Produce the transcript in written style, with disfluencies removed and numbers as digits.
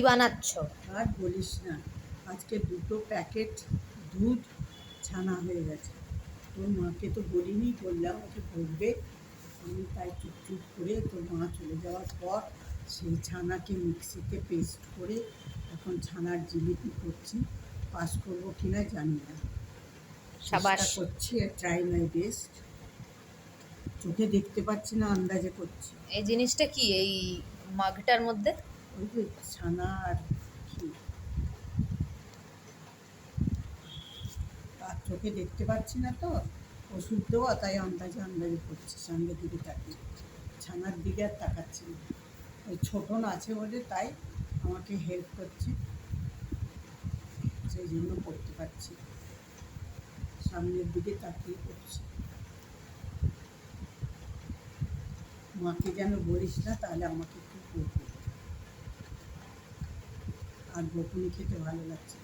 কি বানাচ্ছ? আর বলিস না, আজকে 2টো প্যাকেট দুধ ছানা হয়ে গেছে। তোর মাকে তো বলিনি, বললাম ওকে বলবে। আমি তাই চুপ করে তোর মা চলে যাওয়ার পর সেই ছানাকে মিক্সিতে পেস্ট করে এখন ছানার জিলিপি করছি। পাস করবো কিনা জানি না, সাবাস। চেষ্টা করছি, ট্রাই মাই বেস্ট। চোখে দেখতে পাচ্ছি না, আন্দাজে করছি। এই জিনিসটা কি এই মাগটার মধ্যে? ওই যে ছানা আর কি, আর চোখে দেখতে পাচ্ছি না তো, ওষুধ দেওয়া, তাই আন্দাজে আন্দাজে করছি, সামনের দিকে তাকিয়ে, ছানার দিকে আর তাকাচ্ছি না। ওই ছোটন আছে বলে তাই আমাকে হেল্প করছে, সেই জন্য করতে পারছি, সামনের দিকে তাকিয়ে করছি। মাকে যেন বলিস না, তাহলে আমাকে খুব করবে। আর বকুনি খেতে ভালো লাগছে।